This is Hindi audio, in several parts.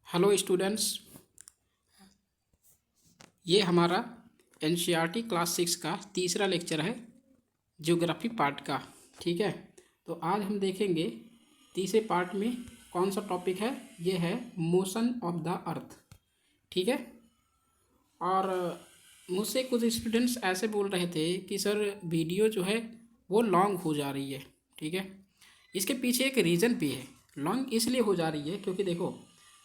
हेलो स्टूडेंट्स, ये हमारा एनसीईआरटी क्लास 6 का तीसरा लेक्चर है ज्योग्राफी पार्ट का। ठीक है, तो आज हम देखेंगे तीसरे पार्ट में कौन सा टॉपिक है। ये है मोशन ऑफ द अर्थ। ठीक है, और मुझसे कुछ स्टूडेंट्स ऐसे बोल रहे थे कि सर वीडियो जो है वो लॉन्ग हो जा रही है। ठीक है, इसके पीछे एक रीज़न भी है। लॉन्ग इसलिए हो जा रही है क्योंकि देखो,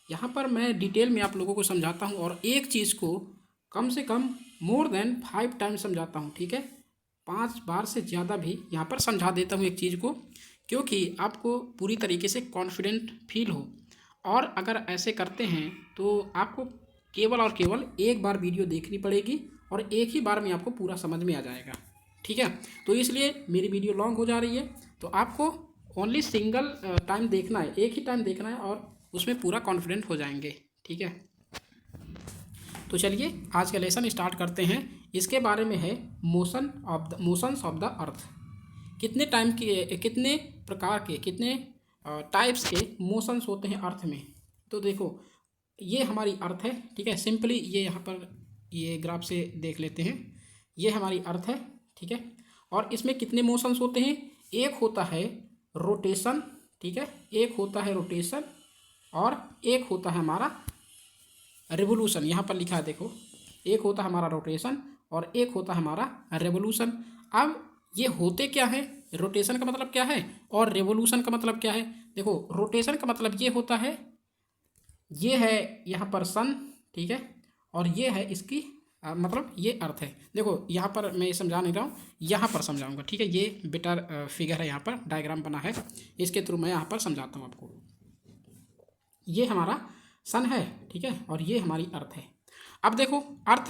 यहाँ पर मैं डिटेल में आप लोगों को समझाता हूँ और एक चीज़ को कम से कम मोर देन 5 टाइम समझाता हूँ। ठीक है, 5 बार से ज़्यादा भी यहाँ पर समझा देता हूँ एक चीज़ को, क्योंकि आपको पूरी तरीके से कॉन्फिडेंट फील हो। और अगर ऐसे करते हैं तो आपको केवल और केवल एक बार वीडियो देखनी पड़ेगी और एक ही बार में आपको पूरा समझ में आ जाएगा। ठीक है, तो इसलिए मेरी वीडियो लॉन्ग हो जा रही है, तो आपको ओनली सिंगल टाइम देखना है, एक ही टाइम देखना है और उसमें पूरा कॉन्फिडेंट हो जाएंगे। ठीक है, तो चलिए आज का लेसन स्टार्ट करते हैं। इसके बारे में है मोशंस ऑफ द अर्थ। कितने टाइम के, कितने प्रकार के, कितने टाइप्स के मोशंस होते हैं अर्थ में। तो देखो, ये हमारी अर्थ है। ठीक है, सिंपली ये यहाँ पर ये ग्राफ से देख लेते हैं। ये हमारी अर्थ है। ठीक है, और इसमें कितने मोशंस होते हैं। एक होता है रोटेशन। ठीक है, एक होता है रोटेशन और एक होता है हमारा रेवोल्यूशन। यहाँ पर लिखा है देखो, एक होता है हमारा रोटेशन और एक होता है हमारा रेवोल्यूशन। अब ये होते क्या है, रोटेशन का मतलब क्या है और रेवोल्यूशन का मतलब क्या है। देखो, रोटेशन का मतलब ये होता है, ये है यहाँ पर सन। ठीक है, और ये है इसकी मतलब ये अर्थ है। देखो यहाँ पर मैं ये समझा नहीं रहा हूँ, यहाँ पर समझाऊंगा। ठीक है, ये बेटर फिगर है, यहाँ पर डायग्राम बना है, इसके थ्रू मैं यहाँ पर समझाता हूँ आपको। ये हमारा सन है। ठीक है, और ये हमारी अर्थ है। अब देखो, अर्थ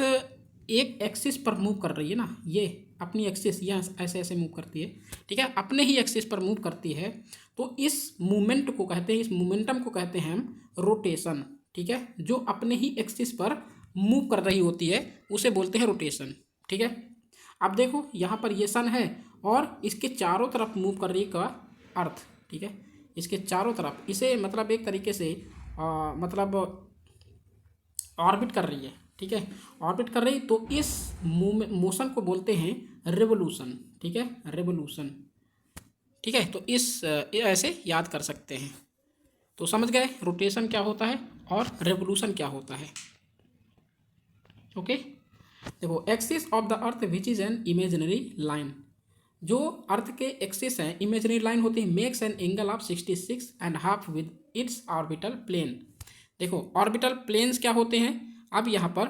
एक एक्सिस पर मूव कर रही है ना, ये अपनी एक्सिस यहाँ ऐसे ऐसे मूव करती है। ठीक है, अपने ही एक्सिस पर मूव करती है, तो इस मूवमेंट को कहते हैं, इस मोमेंटम को कहते हैं हम रोटेशन। ठीक है, जो अपने ही एक्सिस पर मूव कर रही होती है उसे बोलते हैं रोटेशन। ठीक है, अब देखो यहाँ पर ये सन है और इसके चारों तरफ मूव कर रही का अर्थ। ठीक है, इसके चारों तरफ, इसे मतलब एक तरीके से मतलब ऑर्बिट कर रही है। ठीक है, ऑर्बिट कर रही, तो इस मोशन को बोलते हैं रेवोल्यूशन। ठीक है, रेवोल्यूशन। ठीक है, तो इस ऐसे याद कर सकते हैं। तो समझ गए रोटेशन क्या होता है और रेवोल्यूशन क्या होता है। ओके, देखो, axis of the earth which is an imaginary line. जो अर्थ के एक्सिस हैं, इमेजिनरी लाइन होती है, makes an angle of 66.5 with its orbital plane. देखो, ऑर्बिटल प्लेन्स क्या होते हैं। अब यहाँ पर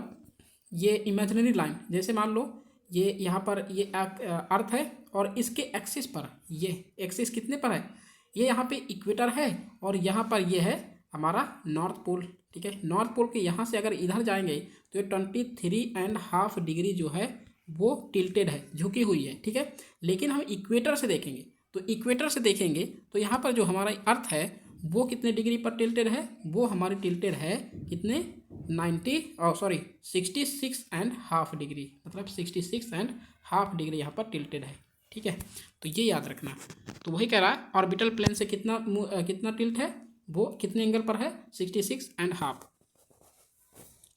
ये इमेजिनरी लाइन, जैसे मान लो ये यहाँ पर ये अर्थ है और इसके एक्सिस पर, ये एक्सिस कितने पर है, ये यहाँ पे इक्वेटर है और यहाँ पर ये है हमारा नॉर्थ पोल। ठीक है, नॉर्थ पोल के यहाँ से अगर इधर जाएंगे तो ये 23.5 डिग्री जो है वो टिल्टेड है, झुकी हुई है। ठीक है, लेकिन हम इक्वेटर से देखेंगे, तो इक्वेटर से देखेंगे तो यहाँ पर जो हमारा अर्थ है वो कितने डिग्री पर टिल्टेड है, वो हमारी टिल्टेड है कितने 66.5 डिग्री, मतलब 66.5 डिग्री यहाँ पर टिल्टेड है। ठीक है, तो ये याद रखना। तो वही कह रहा है ऑर्बिटल प्लेन से कितना टिल्ट है, वो कितने एंगल पर है, 66.5।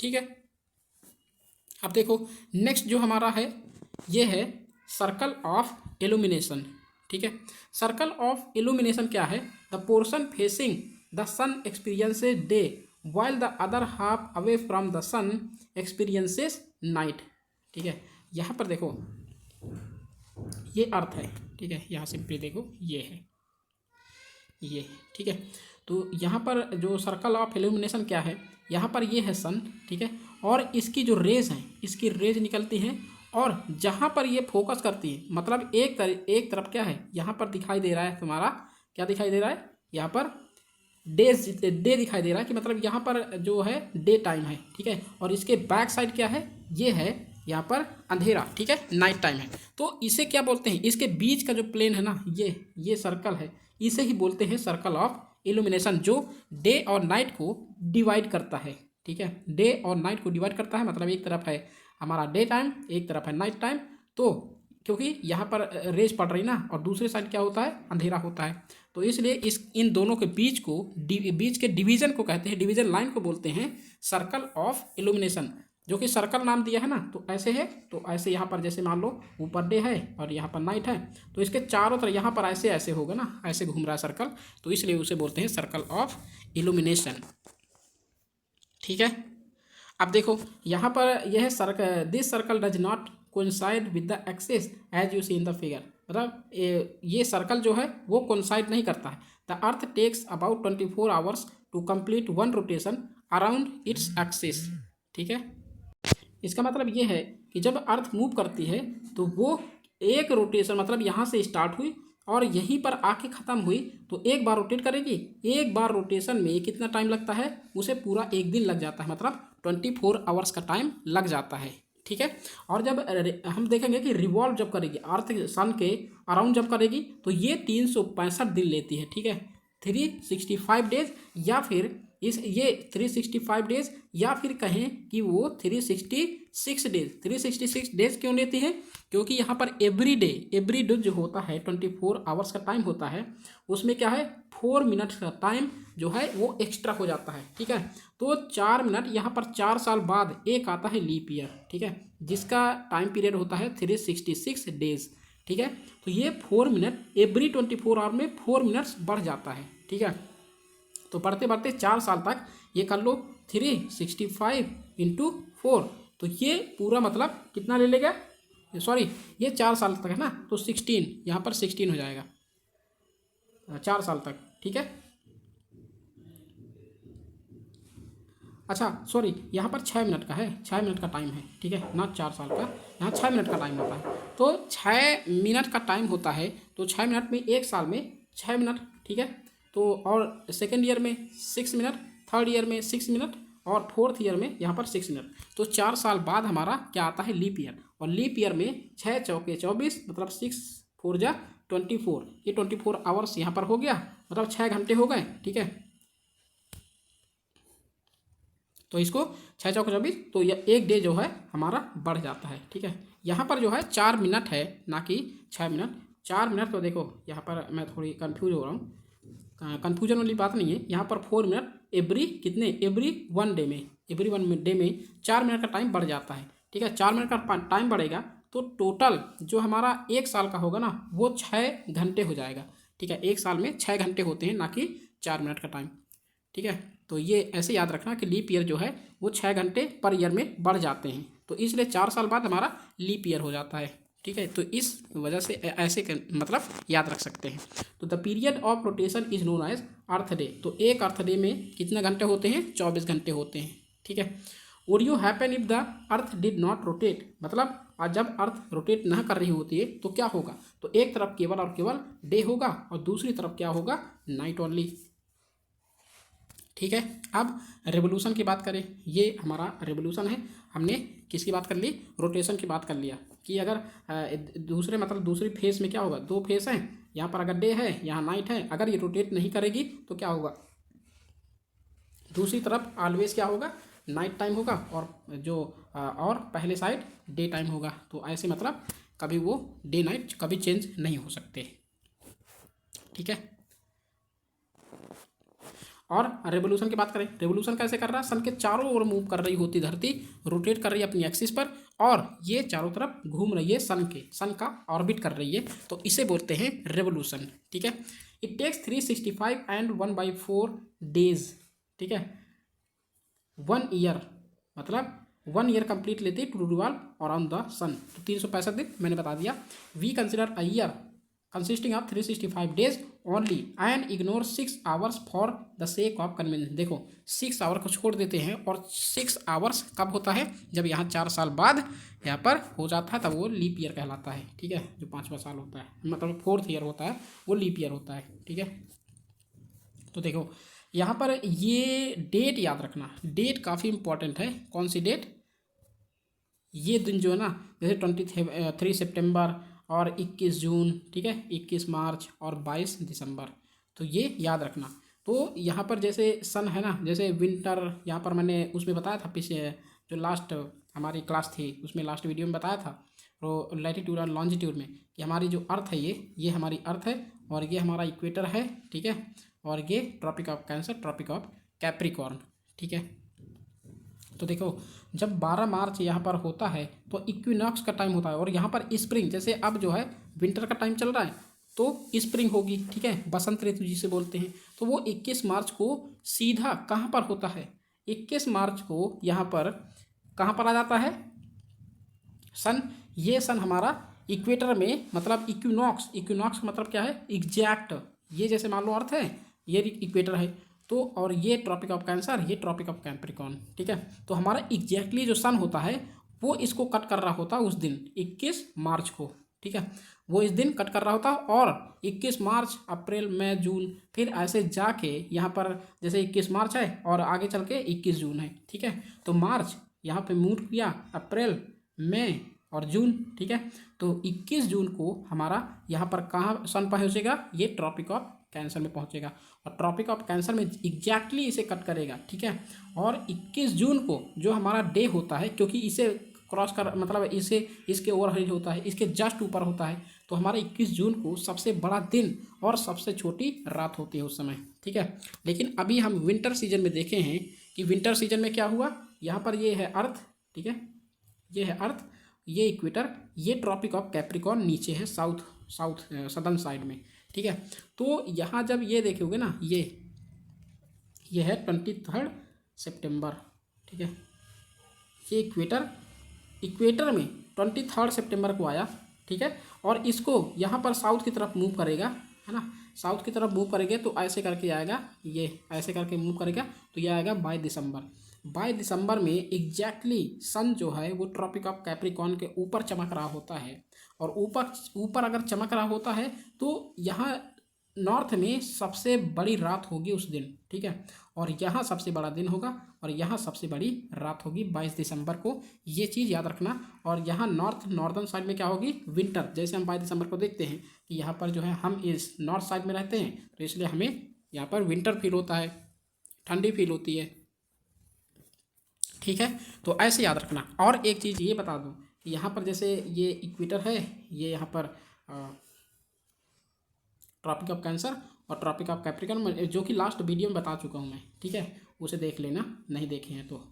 ठीक है, अब देखो नेक्स्ट जो हमारा है ये है सर्कल ऑफ इल्यूमिनेशन। ठीक है, सर्कल ऑफ इल्यूमिनेशन क्या है, the portion facing the sun experiences day while the other half away from the sun experiences night. ठीक है, यहाँ पर देखो ये अर्थ है। ठीक है, यहाँ सिंपली देखो ये है ये। ठीक है, तो यहाँ पर जो सर्कल ऑफ इल्यूमिनेशन क्या है, यहाँ पर ये है सन। ठीक है, और इसकी जो रेज हैं, इसकी रेज निकलती हैं और जहाँ पर ये फोकस करती है, मतलब एक तरफ क्या है, यहाँ पर दिखाई दे रहा है तुम्हारा, क्या दिखाई दे रहा है, यहाँ पर डे दिखाई दे रहा है, कि मतलब यहाँ पर जो है डे टाइम है। ठीक है, और इसके बैक साइड क्या है, ये है यहाँ पर अंधेरा। ठीक है, नाइट टाइम है। तो इसे क्या बोलते हैं, इसके बीच का जो प्लेन है ना, ये सर्कल है, इसे ही बोलते हैं सर्कल ऑफ इल्यूमिनेशन, जो डे और नाइट को डिवाइड करता है। ठीक है, डे और नाइट को डिवाइड करता है, मतलब एक तरफ है हमारा डे टाइम, एक तरफ है नाइट टाइम। तो क्योंकि यहाँ पर रेज पड़ रही ना, और दूसरे साइड क्या होता है, अंधेरा होता है। तो इसलिए इन दोनों के बीच को बीच के डिवीजन को कहते हैं, डिवीजन लाइन को बोलते हैं सर्कल ऑफ इल्यूमिनेशन, जो कि सर्कल नाम दिया है ना। तो ऐसे है, तो ऐसे यहाँ पर जैसे मान लो ऊपर डे है और यहाँ पर नाइट है, तो इसके चारों तरफ यहाँ पर ऐसे ऐसे होगा ना, ऐसे घूम रहा है सर्कल, तो इसलिए उसे बोलते हैं सर्कल ऑफ इल्यूमिनेशन। ठीक है, अब देखो यहाँ पर यह circle, this circle does not coincide with the axis as you see in the figure, मतलब ये सर्कल जो है वो कोइंसाइड नहीं करता है। The earth takes about 24 hours to complete one rotation around its axis. ठीक है, इसका मतलब ये है कि जब अर्थ मूव करती है तो वो एक रोटेशन, मतलब यहाँ से स्टार्ट हुई और यहीं पर आके ख़त्म हुई, तो एक बार रोटेट करेगी। एक बार रोटेशन में कितना टाइम लगता है, उसे पूरा एक दिन लग जाता है, मतलब 24 आवर्स का टाइम लग जाता है। ठीक है, और जब हम देखेंगे कि रिवॉल्व जब करेगी अर्थ सन के अराउंड जब करेगी, तो ये 365 दिन लेती है। ठीक है, 365 डेज, या फिर ये 365 डेज, या फिर कहें कि वो 366 डेज। 366 डेज क्यों लेती है, क्योंकि यहाँ पर एवरी डे जो होता है 24 आवर्स का टाइम होता है, उसमें क्या है 4 मिनट का टाइम जो है वो एक्स्ट्रा हो जाता है। ठीक है, तो 4 मिनट यहाँ पर 4 साल बाद एक आता है लीप ईयर। ठीक है, जिसका टाइम पीरियड होता है 366 डेज। ठीक है, तो ये 4 मिनट एवरी 24 आवर में 4 मिनट्स बढ़ जाता है। ठीक है, तो बढ़ते बढ़ते 4 साल तक ये कर लो 365 इंटू 4, तो ये पूरा मतलब कितना ले लेगा, सॉरी ये 4 साल तक है ना, तो 16 यहाँ पर 16 हो जाएगा 4 साल तक। ठीक है, अच्छा सॉरी यहाँ पर 6 मिनट का है, 6 मिनट का टाइम है। ठीक है, ना 4 साल का, यहाँ 6 मिनट का टाइम होता है, तो 6 मिनट का टाइम होता है, तो 6 मिनट में एक साल में 6 मिनट। ठीक है, तो और सेकेंड ईयर में 6 मिनट, थर्ड ईयर में 6 मिनट, और फोर्थ ईयर में यहाँ पर 6 मिनट। तो 4 साल बाद हमारा क्या आता है, लीप ईयर। और लीप ईयर में 6 चौके 24, मतलब 6 4 जा 24, ये 24 आवर्स यहाँ पर हो गया, मतलब 6 घंटे हो गए। ठीक है, तो इसको 6 चौके 24, तो यह एक डे जो है हमारा बढ़ जाता है। ठीक है, यहाँ पर जो है 4 मिनट है, ना कि 6 मिनट। 4 मिनट, तो देखो यहाँ पर मैं थोड़ी कंफ्यूज हो रहा हूँ, कन्फ्यूजन वाली बात नहीं है। यहाँ पर 4 मिनट एवरी कितने, एवरी 1 डे में, एवरी 1 डे में 4 मिनट का टाइम बढ़ जाता है। ठीक है, 4 मिनट का टाइम बढ़ेगा, तो टोटल जो हमारा एक साल का होगा ना, वो 6 घंटे हो जाएगा। ठीक है, एक साल में 6 घंटे होते हैं, ना कि 4 मिनट का टाइम। ठीक है, तो ये ऐसे याद रखना कि लीप ईयर जो है वो 6 घंटे पर ईयर में बढ़ जाते हैं, तो इसलिए 4 साल बाद हमारा लीप ईयर हो जाता है। ठीक है, तो इस वजह से ऐसे मतलब याद रख सकते हैं। तो the period of rotation is known as earth day, तो एक अर्थ डे में कितने घंटे होते हैं, 24 घंटे होते हैं। ठीक है, would you happen if the earth did not rotate, मतलब जब अर्थ रोटेट ना कर रही होती है तो क्या होगा, तो एक तरफ केवल और केवल डे होगा और दूसरी तरफ क्या होगा, नाइट ओनली। ठीक है, अब रेवोल्यूशन की बात करें, ये हमारा रेवोल्यूशन है। हमने किसकी बात कर ली, रोटेशन की बात कर लिया कि अगर दूसरे मतलब दूसरी फेस में क्या होगा, 2 फेस हैं, यहाँ पर अगर डे है यहाँ नाइट है, अगर ये रोटेट नहीं करेगी तो क्या होगा, दूसरी तरफ ऑलवेज क्या होगा, नाइट टाइम होगा, और जो और पहले साइड डे टाइम होगा। तो ऐसे मतलब कभी वो डे नाइट कभी चेंज नहीं हो सकते। ठीक है, और रेवोल्यूशन की बात करें, रेवोल्यूशन कैसे कर रहा है, सन के चारों ओर मूव कर रही होती धरती, रोटेट कर रही है अपनी एक्सिस पर, और ये चारों तरफ घूम रही है सन का ऑर्बिट कर रही है, तो इसे बोलते हैं रेवोल्यूशन। ठीक है, इट टेक्स 365 एंड 1/4 डेज। ठीक है, 1 ईयर, मतलब 1 ईयर कंप्लीट लेती है to revolve around the sun, तो 365 दिन मैंने बता दिया। We consider a year consisting of 365 days only and ignore 6 hours for the sake of convenience. देखो 6 आवर को छोड़ देते हैं, और 6 आवर्स कब होता है, जब यहाँ 4 साल बाद यहाँ पर हो जाता है, तब वो लीप ईयर कहलाता है। ठीक है, जो 5वां साल होता है, मतलब 4th ईयर होता है, वो लीप ईयर होता है। ठीक है, तो देखो यहाँ पर ये डेट याद रखना, डेट काफ़ी इंपॉर्टेंट है। कौन सी डेट, ये दिन जो है ना, जैसे 23 सितंबर और 21 जून, ठीक है, 21 मार्च और 22 दिसंबर, तो ये याद रखना। तो यहाँ पर जैसे सन है ना, जैसे विंटर, यहाँ पर मैंने उसमें बताया था, पीछे जो लास्ट हमारी क्लास थी उसमें लास्ट वीडियो में बताया था, लैटिट्यूड और लॉन्जिट्यूड में कि हमारी जो अर्थ है ये हमारी अर्थ है और ये हमारा इक्वेटर है, ठीक है, और ये Tropic of Cancer, Tropic of Capricorn, ठीक है। तो देखो जब 12 मार्च यहाँ पर होता है तो इक्विनॉक्स का टाइम होता है, और यहाँ पर स्प्रिंग, जैसे अब जो है विंटर का टाइम चल रहा है तो स्प्रिंग होगी, ठीक है, बसंत ऋतु जिसे बोलते हैं। तो वो 21 मार्च को सीधा कहाँ पर होता है, 21 मार्च को यहाँ पर कहाँ पर आ जाता है सन, ये सन हमारा इक्वेटर में, मतलब इक्विनॉक्स, इक्विनॉक्स का मतलब क्या है, एग्जैक्ट, ये जैसे मान लो अर्थ है, ये इक्वेटर है तो, और ये ट्रॉपिक ऑफ कैंसर, ये ट्रॉपिक ऑफ कैप्रिकॉर्न, ठीक है। तो हमारा एग्जैक्टली जो सन होता है वो इसको कट कर रहा होता है उस दिन 21 मार्च को, ठीक है, वो इस दिन कट कर रहा होता है। और 21 मार्च, अप्रैल, मई, जून, फिर ऐसे जाके यहाँ पर जैसे 21 मार्च है और आगे चल के 21 जून है, ठीक है। तो मार्च यहाँ पे मूव किया, अप्रैल, मई और जून, ठीक है। तो 21 जून को हमारा यहाँ पर कहाँ सन पहुँचेगा, ये ट्रॉपिक ऑफ कैंसर में पहुँचेगा, और ट्रॉपिक ऑफ कैंसर में एग्जैक्टली इसे कट करेगा, ठीक है। और 21 जून को जो हमारा डे होता है, क्योंकि इसे क्रॉस कर, मतलब इसे इसके ओवरहेड होता है, इसके जस्ट ऊपर होता है, तो हमारा 21 जून को सबसे बड़ा दिन और सबसे छोटी रात होती है उस समय, ठीक है। लेकिन अभी हम विंटर सीजन में देखे हैं कि विंटर सीजन में क्या हुआ, यहाँ पर ये है अर्थ, ठीक है, ये है अर्थ, ये इक्वेटर, ये ट्रॉपिक ऑफ कैप्रिकॉर्न नीचे है साउथ सदर्न साइड में, ठीक है। तो यहाँ जब ये देखोगे ना, ये है 23 सितंबर, ठीक है, ये इक्वेटर में 23 सितंबर को आया, ठीक है। और इसको यहाँ पर साउथ की तरफ मूव करेगा, है ना, साउथ की तरफ मूव करेंगे तो ऐसे करके आएगा, ये ऐसे करके मूव करेगा तो ये आएगा 22 दिसंबर में एग्जैक्टली सन जो है वो ट्रॉपिक ऑफ कैप्रिकॉर्न के ऊपर चमक रहा होता है। और ऊपर अगर चमक रहा होता है तो यहाँ नॉर्थ में सबसे बड़ी रात होगी उस दिन, ठीक है, और यहाँ सबसे बड़ा दिन होगा और यहाँ सबसे बड़ी रात होगी 22 दिसंबर को, ये चीज़ याद रखना। और यहाँ नॉर्दर्न साइड में क्या होगी, विंटर, जैसे हम 22 दिसंबर को देखते हैं कि यहाँ पर जो है हम इस नॉर्थ साइड में रहते हैं तो इसलिए हमें यहाँ पर विंटर फील होता है, ठंडी फील होती है, ठीक है। तो ऐसे याद रखना। और एक चीज़ ये बता दूँ कि यहाँ पर जैसे ये इक्वेटर है, ये यहाँ पर ट्रॉपिक ऑफ कैंसर और ट्रॉपिक ऑफ कैप्रिकॉर्न, जो कि लास्ट वीडियो में बता चुका हूँ मैं, ठीक है, उसे देख लेना नहीं देखे हैं तो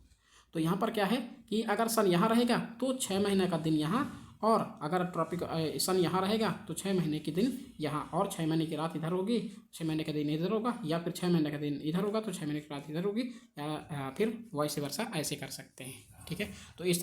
यहाँ पर क्या है कि अगर सन यहाँ रहेगा तो 6 महीने का दिन यहाँ, और अगर ट्रॉपिक सन यहाँ रहेगा तो 6 महीने के दिन यहाँ, और 6 महीने की रात इधर होगी, 6 महीने का दिन इधर होगा, या फिर 6 महीने का दिन इधर होगा तो 6 महीने की रात इधर होगी, या फिर वैसे वर्षा ऐसे कर सकते हैं, ठीक है। तो इस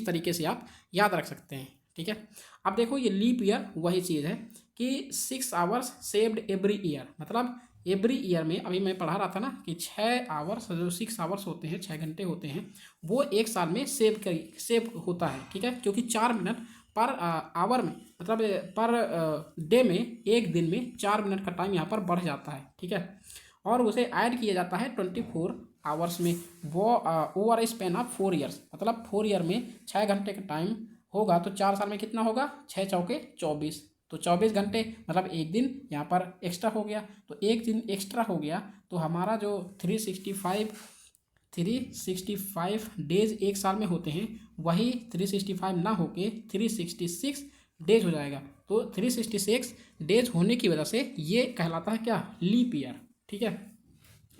तरीके से आप याद रख सकते हैं, ठीक है। अब देखो ये लीप ईयर वही चीज़ है कि 6 आवर्स सेव्ड एवरी ईयर, मतलब एवरी ईयर में, अभी मैं पढ़ा रहा था ना कि 6 आवर्स, जो 6 आवर्स होते हैं, 6 घंटे होते हैं, वो एक साल में सेव होता है, ठीक है, क्योंकि 4 मिनट पर आवर में, मतलब पर डे में, एक दिन में 4 मिनट का टाइम यहाँ पर बढ़ जाता है, ठीक है। और उसे ऐड किया जाता है 24 आवर्स में, वो ओवर स्पेन ऑफ 4 ईयर्स, मतलब 4 ईयर में 6 घंटे का टाइम होगा तो 4 साल में कितना होगा, 6 चौके 24, तो 24 घंटे, मतलब एक दिन यहाँ पर एक्स्ट्रा हो गया, तो एक दिन एक्स्ट्रा हो गया तो हमारा जो 365 डेज एक साल में होते हैं वही 365 ना होके 366 डेज हो जाएगा। तो 366 डेज होने की वजह से ये कहलाता है क्या, लीप ईयर, ठीक है।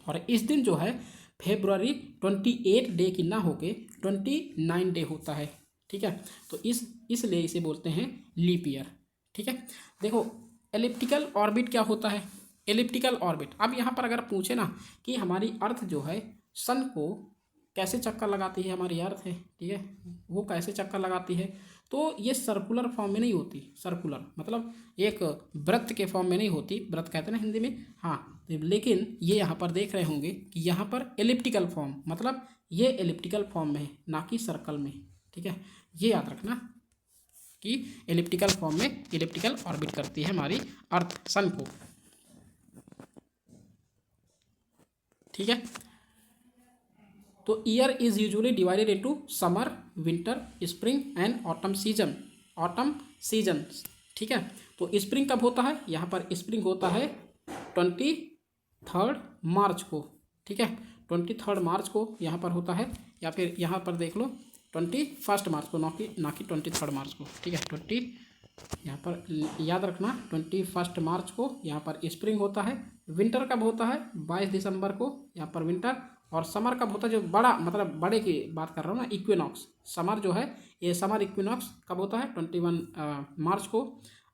और इस दिन जो है February 28 डे की ना होके 29 डे होता है, ठीक है। तो इसलिए इसे बोलते हैं लीप ईयर, ठीक है। देखो एलिप्टिकल ऑर्बिट क्या होता है, एलिप्टिकल ऑर्बिट, अब यहाँ पर अगर पूछे ना कि हमारी अर्थ जो है सन को कैसे चक्कर लगाती है, हमारी अर्थ है, ठीक है, वो कैसे चक्कर लगाती है, तो ये सर्कुलर फॉर्म में नहीं होती, सर्कुलर मतलब एक वृत्त के फॉर्म में नहीं होती, वृत्त कहते हैं ना हिंदी में, हाँ, लेकिन ये यहाँ पर देख रहे होंगे कि यहाँ पर एलिप्टिकल फॉर्म, मतलब ये एलिप्टिकल फॉर्म में है ना कि सर्कल में, ठीक है। ये याद रखना कि एलिप्टिकल फॉर्म में एलिप्टिकल ऑर्बिट करती है हमारी अर्थ सन को, ठीक है। तो year is usually divided into summer, winter, spring and autumn season, ठीक है। तो स्प्रिंग कब होता है, यहाँ पर स्प्रिंग होता है 23 मार्च को, ठीक है, 23 मार्च को यहाँ पर होता है, या फिर यहाँ पर देख लो 21 मार्च को, ना कि 23 मार्च को, ठीक है। 20 यहाँ पर याद रखना 21 मार्च को यहाँ पर स्प्रिंग होता है। विंटर कब होता है? 22 दिसंबर को यहाँ पर विंटर। और समर कब होता है? जो बड़ा मतलब बड़े की बात कर रहा हूँ ना, इक्विनॉक्स। समर जो है ये समर इक्विनॉक्स कब होता है? 21 मार्च को।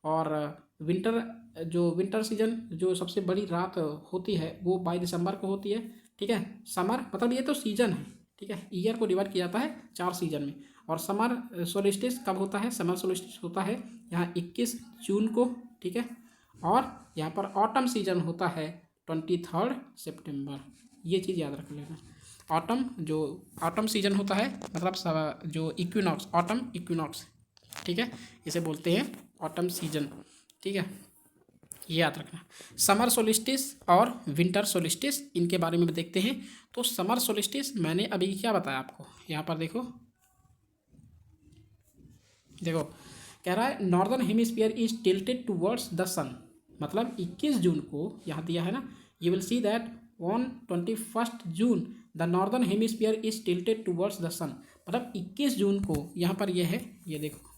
और विंटर जो विंटर सीजन जो सबसे बड़ी रात होती है वो 22 दिसंबर को होती है, ठीक है। समर मतलब ये तो सीजन है, ठीक है। ईयर को डिवाइड किया जाता है 4 सीजन में। और समर सोलिस्टिस कब होता है? समर सोलिस्टिस होता है यहाँ 21 जून को, ठीक है। और यहाँ पर ऑटम सीजन होता है 23 सितंबर। ये चीज़ याद रख लेना। ऑटम सीजन होता है मतलब जो इक्विनॉक्स, ऑटम इक्विनॉक्स, ठीक है, इसे बोलते हैं ऑटम सीजन, ठीक है। ये याद रखना। समर सोलिस्टिस और विंटर सोलिस्टिस, इनके बारे में देखते हैं। तो समर सोलिस्टिस मैंने अभी क्या बताया आपको, यहाँ पर देखो कह रहा है northern hemisphere is tilted towards the sun. मतलब 21 जून को यहाँ दिया है ना, you will see that on 21 June the northern hemisphere is tilted towards the sun. मतलब 21 जून को यहाँ पर यह है, ये देखो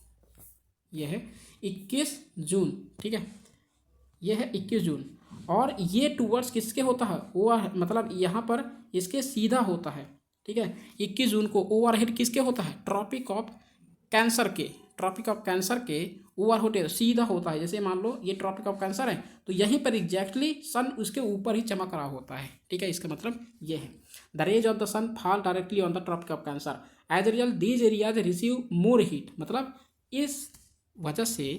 ये है 21 जून, ठीक है। ये है 21 जून और ये टूवर्ड्स किसके होता है? वो मतलब यहाँ पर इसके सीधा होता है, ठीक है। 21 जून को ओवरहेड किसके होता है? ट्रॉपिक ऑफ कैंसर के ओवर होते सीधा होता है। जैसे मान लो ये ट्रॉपिक ऑफ कैंसर है तो यहीं पर एग्जैक्टली सन उसके ऊपर ही चमक रहा होता है, ठीक है। इसका मतलब ये है the rays of the sun fall directly on the Tropic of Cancer, as a result these areas receive more heat. मतलब इस वजह से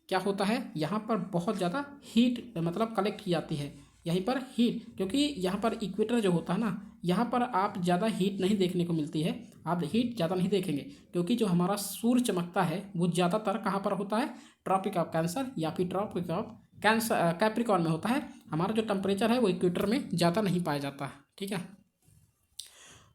क्या होता है, यहाँ पर बहुत ज़्यादा हीट मतलब कलेक्ट की जाती है यहीं पर हीट, क्योंकि यहाँ पर इक्वेटर जो होता है ना, यहाँ पर आप ज़्यादा हीट नहीं देखने को मिलती है। आप हीट ज़्यादा नहीं देखेंगे क्योंकि जो हमारा सूर्य चमकता है वो ज़्यादातर कहाँ पर होता है? ट्रॉपिक ऑफ कैंसर या फिर ट्रॉपिक ऑफ कैंसर कैप्रिकॉर्न में होता है। हमारा जो टेम्परेचर है वो इक्वेटर में ज़्यादा नहीं पाया जाता, ठीक है।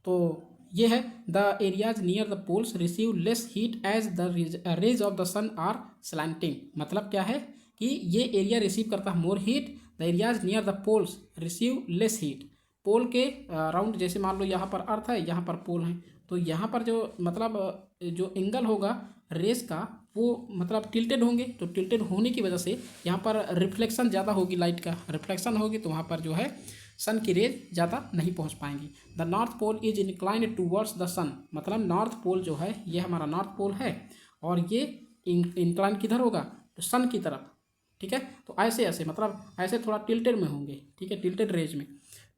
तो ये है the areas near the poles receive less heat as the rays of the sun are slanting. मतलब क्या है कि ये एरिया रिसीव करता है more heat, the areas near the poles receive less heat. Pole के राउंड, जैसे मान लो यहाँ पर अर्थ है, यहाँ पर पोल है, तो यहाँ पर जो मतलब जो एंगल होगा रेस का वो मतलब टिल्टेड होंगे। तो टिल्टेड होने की वजह से यहाँ पर रिफ्लेक्शन ज़्यादा होगी, लाइट का रिफ्लेक्शन होगी, तो वहाँ पर जो है सन की रेज ज़्यादा नहीं पहुँच पाएंगी। The north pole is inclined towards the sun. मतलब नॉर्थ पोल जो है ये हमारा नॉर्थ पोल है और ये इंक्लाइन किधर होगा? तो सन की तरफ, ठीक है। तो ऐसे ऐसे मतलब ऐसे थोड़ा टिल्टेड में होंगे, ठीक है, टिल्टेड रेज में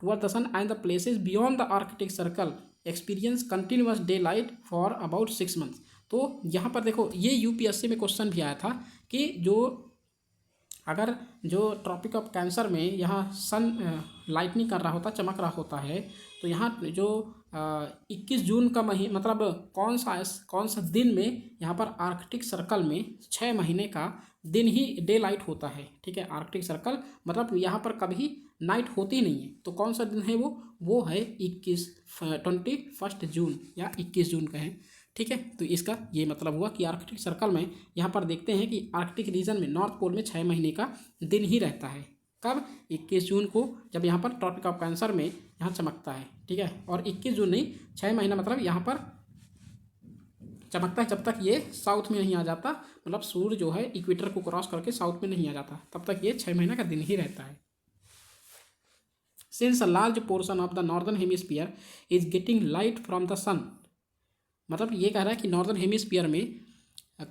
toward the sun and the places beyond the Arctic Circle experience continuous daylight for about 6 months. तो यहाँ पर देखो ये यूपीएससी में क्वेश्चन भी आया था कि जो अगर जो ट्रॉपिक ऑफ कैंसर में यहाँ सन लाइटनिंग कर रहा होता, चमक रहा होता है, तो यहाँ जो 21 जून का मतलब कौन सा दिन में यहाँ पर आर्कटिक सर्कल में 6 महीने का दिन ही डे लाइट होता है, ठीक है। आर्कटिक सर्कल मतलब यहाँ पर कभी नाइट होती नहीं है। तो कौन सा दिन है वो है 21 जून या 21 जून का है, ठीक है। तो इसका ये मतलब हुआ कि आर्कटिक सर्कल में यहाँ पर देखते हैं कि आर्कटिक रीजन में नॉर्थ पोल में 6 महीने का दिन ही रहता है। कब? 21 जून को, जब यहाँ पर ट्रॉपिक ऑफ कैंसर में यहाँ चमकता है, ठीक है। और 21 जून नहीं, 6 महीना मतलब यहाँ पर चमकता है जब तक ये साउथ में नहीं आ जाता। मतलब सूर्य जो है इक्वेटर को क्रॉस करके साउथ में नहीं आ जाता, तब तक ये 6 महीना का दिन ही रहता है। Since a large portion of the northern hemisphere is getting light from the sun. मतलब ये कह रहा है कि नॉर्दर्न हेमिस्फीयर में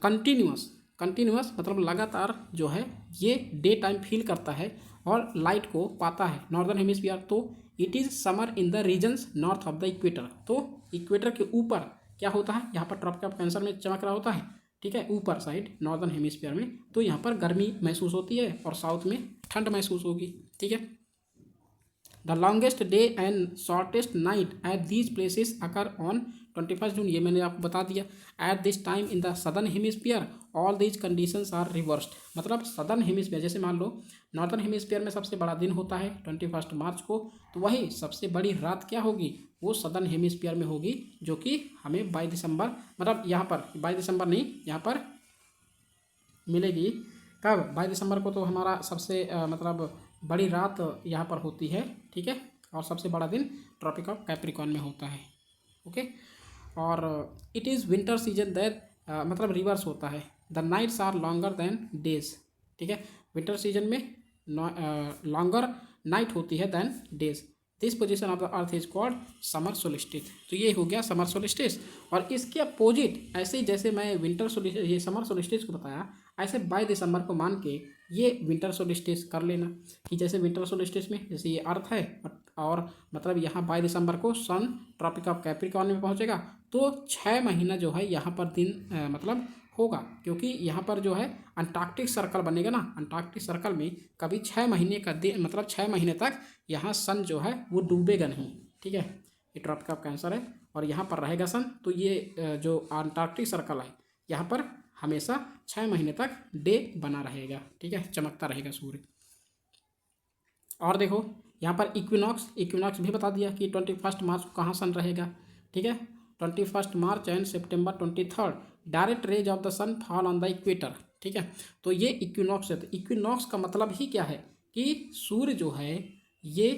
कंटिन्यूअस मतलब लगातार जो है ये डे टाइम फील करता है और लाइट को पाता है नॉर्दर्न हेमिस्फीयर। तो it is summer in the regions north of the equator. तो इक्वेटर के ऊपर क्या होता है? यहाँ पर ट्रॉपिक ऑफ कैंसर में चमक रहा होता है, ठीक है, ऊपर साइड नॉर्दर्न हेमिस्फीयर में, तो यहाँ पर गर्मी महसूस होती है और साउथ में ठंड महसूस होगी, ठीक है। The longest day and shortest night at these places occur on 21 June. ये मैंने आपको बता दिया। At this time in the southern hemisphere all these conditions are reversed. मतलब सदर्न हेमिस्फीयर, जैसे मान लो नॉर्दर्न हेमिस्फीयर में सबसे बड़ा दिन होता है 21 मार्च को, तो वही सबसे बड़ी रात क्या होगी? वो सदर्न हेमिस्फीयर में होगी, जो कि हमें 22 दिसंबर मतलब यहाँ पर 22 दिसंबर नहीं, यहाँ पर मिलेगी कब? 22 दिसंबर को तो हमारा सबसे मतलब बड़ी रात यहाँ पर होती है, ठीक है। और सबसे बड़ा दिन ट्रॉपिक ऑफ कैप्रिकॉर्न में होता है, ओके। और it is winter season that मतलब रिवर्स होता है, the nights are longer than days. ठीक है, विंटर सीजन में लॉन्गर नाइट होती है than days. This position of the earth is called summer solstice. तो ये हो गया समर सोलिस्टिस। और इसके अपोजिट ऐसे ही जैसे मैं विंटर सोलिस्टिस ये समर सोलिस्टिस को बताया, ऐसे 22 दिसंबर को मान के ये विंटर सोलिस्टिस कर लेना कि जैसे विंटर सोलिस्टिस में जैसे ये अर्थ है और मतलब यहाँ 22 दिसंबर को सन ट्रॉपिक ऑफ कैप्रिकॉर्न में पहुँचेगा, तो 6 महीना जो है यहाँ पर दिन मतलब होगा, क्योंकि यहाँ पर जो है अंटार्कटिक सर्कल बनेगा ना, अंटार्कटिक सर्कल में कभी 6 महीने का दिन मतलब 6 महीने तक यहाँ सन जो है वो डूबेगा नहीं। ठीक है, ये ट्रॉपिक ऑफ कैंसर है और यहाँ पर रहेगा सन, तो ये जो अंटार्कटिक सर्कल है यहाँ पर हमेशा 6 महीने तक डे बना रहेगा। ठीक है, चमकता रहेगा सूर्य। और देखो यहाँ पर इक्विनॉक्स भी बता दिया कि 21 मार्च को कहाँ सन रहेगा। ठीक है, 21 March and September 23 direct rays of the sun fall on the equator. ठीक है, तो ये इक्विनॉक्स है। तो इक्विनॉक्स का मतलब ही क्या है कि सूर्य जो है ये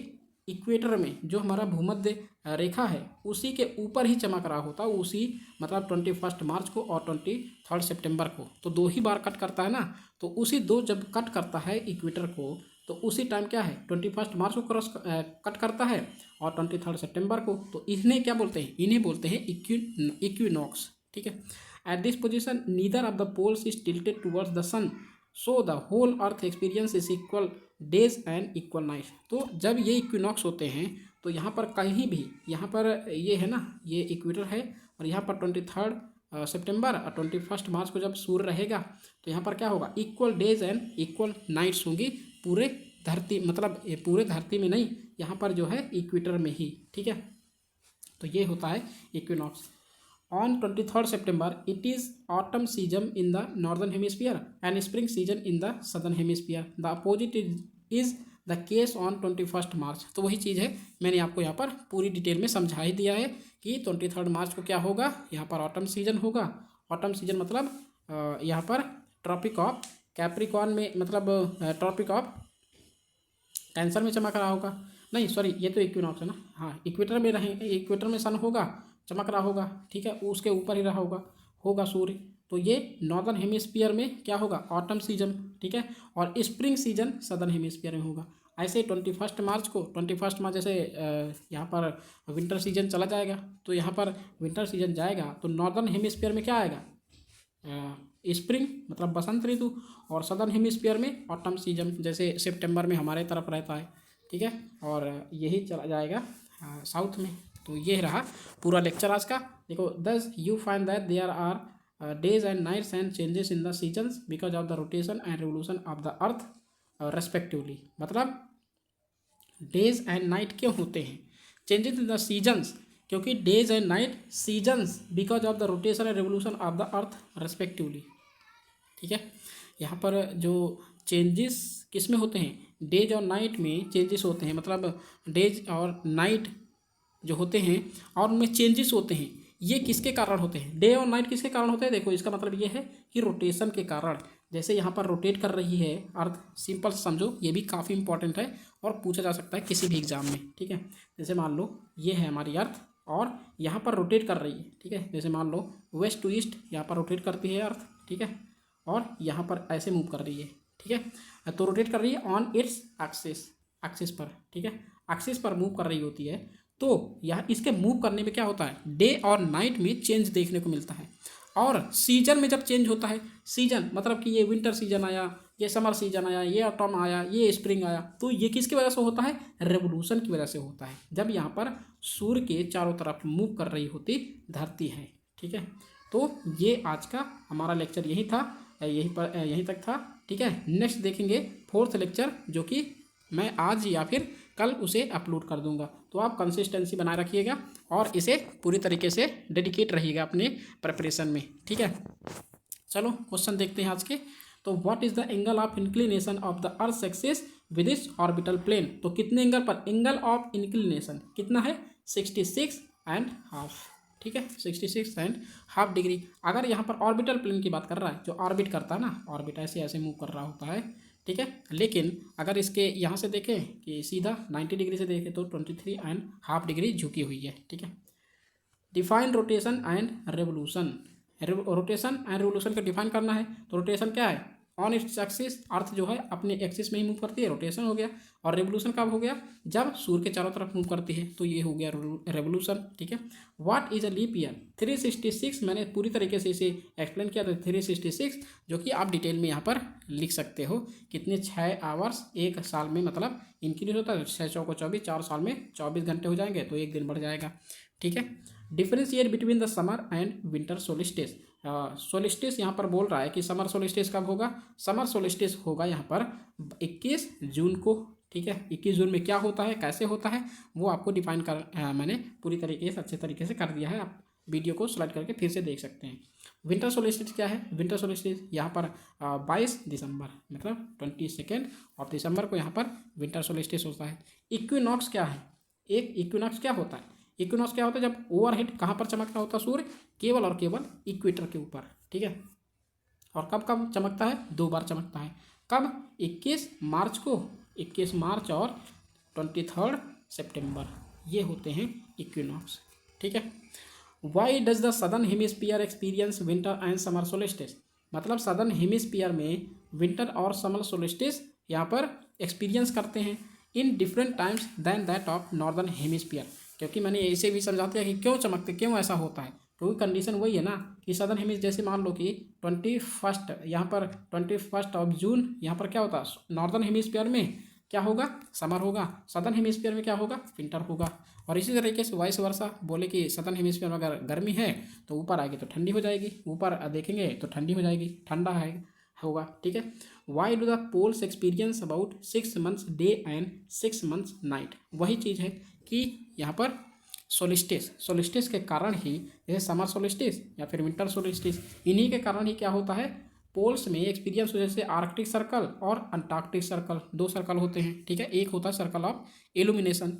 इक्वेटर में जो हमारा भूमध्य रेखा है उसी के ऊपर ही चमक रहा होता है, उसी मतलब 21 मार्च को और 23 सितंबर को, तो 2 ही बार कट करता है ना, तो उसी 2 जब कट करता है इक्वेटर को, तो उसी टाइम क्या है 21 मार्च को क्रॉस कट करता है और 23 सितंबर को, तो इन्हें क्या बोलते हैं, इन्हें बोलते हैं इक्विनॉक्स। ठीक है, at this position neither of the poles is tilted towards the sun, so the whole earth experience is equal days and equal night. तो जब ये इक्विनॉक्स होते हैं तो यहाँ पर कहीं भी, यहाँ पर ये है ना, ये इक्वेटर है और यहाँ पर 23 सितंबर और 21 मार्च को जब सूर्य रहेगा तो यहाँ पर क्या होगा, equal days and equal nights होंगी पूरे धरती, मतलब पूरे धरती में नहीं, यहाँ पर जो है इक्वेटर में ही। ठीक है, तो ये होता है equinox. On 23rd September, it is autumn season in the northern hemisphere and spring season in the southern hemisphere. The opposite is the case on 21st March. तो वही चीज़ है, मैंने आपको यहाँ पर पूरी डिटेल में समझा ही दिया है कि 23rd मार्च को क्या होगा, यहाँ पर ऑटम सीजन होगा। ऑटम सीजन मतलब यहाँ पर ट्रॉपिक ऑफ कैप्रिकॉर्न में, मतलब ट्रॉपिक ऑफ कैंसर में चमक रहा होगा, नहीं सॉरी ये तो इक्विनॉक्स है ना, हाँ इक्वेटर में रहें, इक्वेटर में सन होगा, चमक रहा होगा। ठीक है, उसके ऊपर ही रहा होगा सूर्य, तो ये नॉर्दर्न हेमिस्फीयर में क्या होगा, ऑटम सीजन। ठीक है, और स्प्रिंग सीजन सदर्न हेमिस्फीयर में होगा। ऐसे 21 मार्च को, 21 मार्च जैसे यहाँ पर विंटर सीजन चला जाएगा, तो यहाँ पर विंटर सीजन जाएगा तो नॉर्दर्न हेमिस्फीयर में क्या आएगा, स्प्रिंग मतलब बसंत ऋतु, और सदर्न हेमिस्फीयर में ऑटम सीजन, जैसे सितंबर में हमारे तरफ रहता है। ठीक है, और यही चला जाएगा साउथ में। तो ये रहा पूरा लेक्चर आज का। देखो, thus you find that there are days and nights and changes in the seasons because of the rotation and revolution of the earth respectively. मतलब डेज एंड नाइट क्यों होते हैं, चेंजेस इन द सीजन्स, क्योंकि days and night seasons because of the rotation and revolution of the earth respectively. ठीक है, यहाँ पर जो चेंजेस किस में होते हैं, डेज और नाइट में चेंजेस होते हैं, मतलब डेज और नाइट जो होते हैं और उनमें चेंजेस होते हैं, ये किसके कारण होते हैं, डे और नाइट किसके कारण होते हैं। देखो, इसका मतलब ये है कि रोटेशन के कारण, जैसे यहाँ पर रोटेट कर रही है अर्थ, सिंपल समझो, ये भी काफ़ी इंपॉर्टेंट है और पूछा जा सकता है किसी भी एग्जाम में। ठीक है, जैसे मान लो ये है हमारी अर्थ और यहाँ पर रोटेट कर रही है। ठीक है, जैसे मान लो वेस्ट टू ईस्ट यहाँ पर रोटेट करती है अर्थ। ठीक है, और यहाँ पर ऐसे मूव कर रही है। ठीक है, तो रोटेट कर रही है ऑन इट्स एक्सिस पर। ठीक है, एक्सिस पर मूव कर रही होती है, तो यहाँ इसके मूव करने में क्या होता है, डे और नाइट में चेंज देखने को मिलता है। और सीजन में जब चेंज होता है, सीजन मतलब कि ये विंटर सीजन आया, ये समर सीजन आया, ये ऑटम आया, ये स्प्रिंग आया, तो ये किसकी वजह से होता है, रेवोल्यूशन की वजह से होता है, जब यहाँ पर सूर्य के चारों तरफ मूव कर रही होती धरती है। ठीक है, तो ये आज का हमारा लेक्चर यही था, यहीं तक था। ठीक है, नेक्स्ट देखेंगे 4th लेक्चर, जो कि मैं आज या फिर कल उसे अपलोड कर दूंगा। तो आप कंसिस्टेंसी बनाए रखिएगा और इसे पूरी तरीके से डेडिकेट रहिएगा अपने प्रिपरेशन में। ठीक है, चलो क्वेश्चन देखते हैं आज के। तो what is the angle of inclination of the earth axis with its orbital plane. तो कितने एंगल पर, एंगल ऑफ इंक्लिनेशन कितना है, 66.5। ठीक है, 66.5 डिग्री। अगर यहाँ पर ऑर्बिटल प्लेन की बात कर रहा है, जो ऑर्बिट करता है ना, ऑर्बिट ऐसे ऐसे मूव कर रहा होता है। ठीक है, लेकिन अगर इसके यहाँ से देखें कि सीधा 90 डिग्री से देखें तो 23.5 डिग्री झुकी हुई है। ठीक है, define rotation and revolution. Rotation and revolution को डिफाइन करना है। तो रोटेशन क्या है, ऑन इट्स एक्सिस, अर्थ जो है अपने एक्सिस में ही मूव करती है, रोटेशन हो गया। और रेवोल्यूशन कब हो गया, जब सूर्य के चारों तरफ मूव करती है, तो ये हो गया रेवोल्यूशन। ठीक है। What is a leap year, 366, मैंने पूरी तरीके से इसे एक्सप्लेन किया था। 366 जो कि आप डिटेल में यहाँ पर लिख सकते हो, कितने 6 आवर्स एक साल में मतलब इंक्रीज होता है। 6 चौको 24, 4 साल में 24 घंटे हो जाएंगे, तो एक दिन बढ़ जाएगा। ठीक है। Differentiate between the summer and winter solstice. Solstice यहाँ पर बोल रहा है कि समर सोलिस्टिस कब होगा, समर सोलिस्टिस होगा यहाँ पर 21 जून को। ठीक है। 21 जून में क्या होता है, कैसे होता है, वो आपको डिफाइन मैंने पूरी तरीके से अच्छे तरीके से कर दिया है। आप वीडियो को स्लाइड करके फिर से देख सकते हैं। विंटर सोलिस्टिस क्या है, विंटर सोलिस्टिस यहाँ पर 22 दिसंबर मतलब 22 ऑफ दिसंबर को यहाँ पर विंटर सोलिस्टिस होता है। इक्विनॉक्स क्या है, एक इक्विनॉक्स क्या होता है, इक्विनॉक्स क्या होता है, जब ओवरहेड कहाँ पर चमकता होता है सूर्य, केवल और केवल इक्वेटर के ऊपर। ठीक है। और कब कब चमकता है, 2 बार चमकता है। कब, 21 मार्च को, 21 मार्च और 23 सितंबर, ये होते हैं इक्विनॉक्स। ठीक है। Why does the southern hemisphere experience winter and summer solstice, मतलब सदर्न हेमिस्फीयर में विंटर और समर सोलिस्टिस यहाँ पर एक्सपीरियंस करते हैं in different times than that of northern hemisphere. क्योंकि मैंने इसे भी समझा दिया कि क्यों चमकते, क्यों ऐसा होता है, क्योंकि कंडीशन वही है ना कि सदर्न हेमिस, जैसे मान लो कि 21 यहाँ पर 21 ऑफ जून यहाँ पर क्या होता है, नॉर्दर्न हेमिस्फीयर में क्या होगा, समर होगा, सदर्न हेमिस्फीयर में क्या होगा, विंटर होगा। और इसी तरीके से वाइस वर्सा बोले कि सदर्न हेमिस्फीयर में अगर गर्मी है तो ऊपर आएगी तो ठंडी हो जाएगी, ऊपर देखेंगे तो ठंडी हो जाएगी, ठंडा है होगा। ठीक है। Why do the poles experience about 6 months day and 6 months night, वही चीज़ है कि यहाँ पर सोलिस्टिस के कारण ही, जैसे समर सोलिस्टिस या फिर विंटर सोलिस्टिस, इन्हीं के कारण ही क्या होता है, पोल्स में एक्सपीरियंस हो, जैसे आर्कटिक सर्कल और अंटार्कटिक सर्कल, 2 सर्कल होते हैं। ठीक है। एक होता है सर्कल ऑफ इल्यूमिनेशन,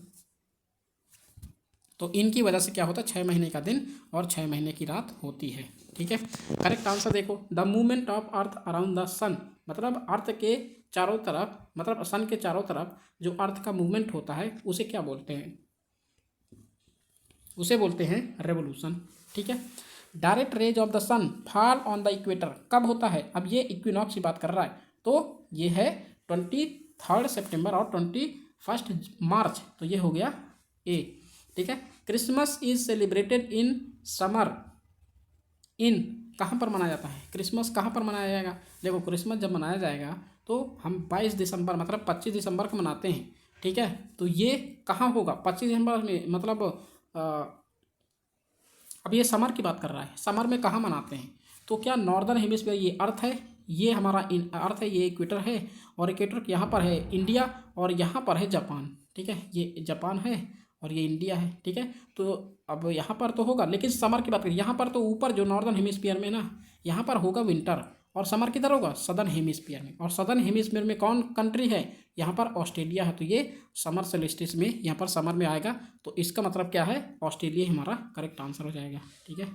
तो इनकी वजह से क्या होता है, 6 महीने का दिन और 6 महीने की रात होती है। ठीक है। करेक्ट आंसर देखो, the movement of earth around the sun, मतलब अर्थ के चारों तरफ, मतलब सन के चारों तरफ जो अर्थ का मूवमेंट होता है उसे क्या बोलते हैं, उसे बोलते हैं रेवोल्यूशन। ठीक है। Direct rays of the sun fall on the equator कब होता है, अब ये इक्विनॉक्स की बात कर रहा है, तो ये है 23 सितंबर और 21 मार्च, तो ये हो गया ए। ठीक है। Christmas is celebrated in summer, इन कहाँ पर मनाया जाता है, क्रिसमस कहाँ पर मनाया जाएगा, देखो क्रिसमस जब मनाया जाएगा तो हम 22 दिसंबर मतलब 25 दिसंबर को मनाते हैं। ठीक है। तो ये कहाँ होगा, 25 दिसंबर में, मतलब अब ये समर की बात कर रहा है, समर में कहाँ मनाते हैं, तो क्या नॉर्दर्न हेमिस्फीयर, ये अर्थ है, ये हमारा अर्थ है, ये इक्वेटर है, और इक्वेटर यहाँ पर है इंडिया, और यहाँ पर है जापान। ठीक है। ये जापान है और ये इंडिया है। ठीक है। तो अब यहाँ पर तो होगा, लेकिन समर की बात करें, यहाँ पर तो ऊपर जो नॉर्दर्न हेमिस्फीयर में ना, यहाँ पर होगा विंटर, और समर किधर होगा, सदर्न हेमिस्फीयर में। और सदर्न हेमिस्फीयर में कौन कंट्री है, यहाँ पर ऑस्ट्रेलिया है, तो ये समर सोलिस्टिस में यहाँ पर समर में आएगा, तो इसका मतलब क्या है, ऑस्ट्रेलिया हमारा करेक्ट आंसर हो जाएगा। ठीक है।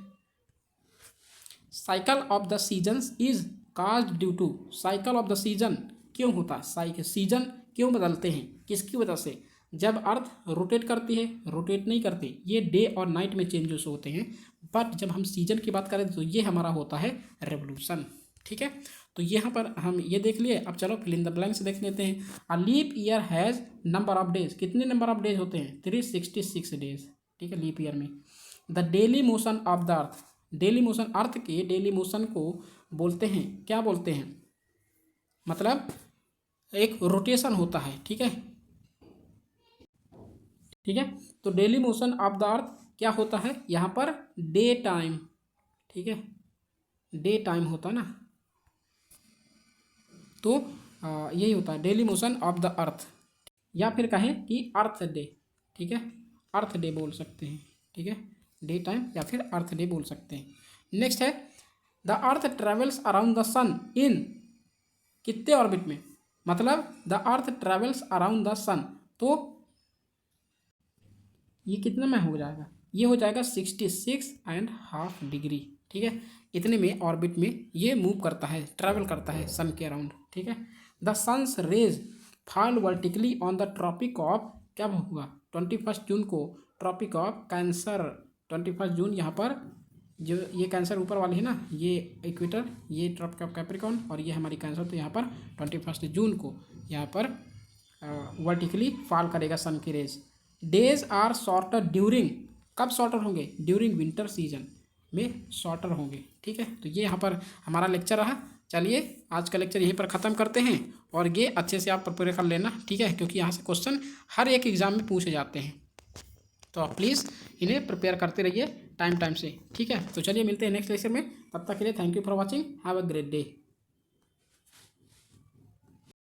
Cycle of the seasons is caused due to, cycle of the season क्यों होता है, सीजन क्यों बदलते हैं, किसकी वजह से, जब अर्थ रोटेट करती है, रोटेट नहीं करती, ये डे और नाइट में चेंजेस होते हैं, बट जब हम सीजन की बात करें तो ये हमारा होता है रेवोल्यूशन। ठीक है। तो यहाँ पर हम ये देख लिए, अब चलो फिल इन द ब्लैंक्स देख लेते हैं। A leap year has number of days, कितने नंबर ऑफ डेज होते हैं, 366 डेज। ठीक है। लीप ईयर में the daily motion of the earth, daily motion, earth के डेली मोशन को बोलते हैं, क्या बोलते हैं, मतलब एक रोटेशन होता है। ठीक है। ठीक है। तो डेली मोशन ऑफ द अर्थ क्या होता है, यहाँ पर डे टाइम। ठीक है। डे टाइम होता है ना, तो यही होता है डेली मोशन ऑफ द अर्थ, या फिर कहें कि अर्थ डे। ठीक है। अर्थ डे बोल सकते हैं। ठीक है। डे टाइम या फिर अर्थ डे बोल सकते हैं। नेक्स्ट है the earth travels around the sun in कितने ऑर्बिट में, मतलब the earth travels around the sun, तो ये कितना में हो जाएगा, ये हो जाएगा 66.5 डिग्री। ठीक है। इतने में ऑर्बिट में ये मूव करता है, ट्रैवल करता है सन के अराउंड। ठीक है। The sun's rays fall vertically on the Tropic of, क्या हुआ 21 जून को ट्रॉपिक ऑफ कैंसर, 21 जून यहाँ पर जो ये कैंसर ऊपर वाली है ना, ये इक्वेटर, ये ट्रॉपिक ऑफ कैप्रिकॉर्न और ये हमारी कैंसर, तो यहाँ पर 21 जून को यहाँ पर वर्टिकली फॉल करेगा सन की rays. Days are shorter during, कब शॉर्टर होंगे? ड्यूरिंग विंटर सीजन में शॉर्टर होंगे। ठीक है, तो ये यहाँ पर हमारा लेक्चर रहा। चलिए आज का लेक्चर यहीं पर ख़त्म करते हैं और ये अच्छे से आप प्रिपेयर कर लेना, ठीक है, क्योंकि यहाँ से क्वेश्चन हर एक एग्ज़ाम में पूछे जाते हैं, तो आप प्लीज़ इन्हें प्रिपेयर करते रहिए टाइम से। ठीक है, तो चलिए मिलते हैं नेक्स्ट लेक्चर में, तब तक के लिए thank you for watching, have a great day.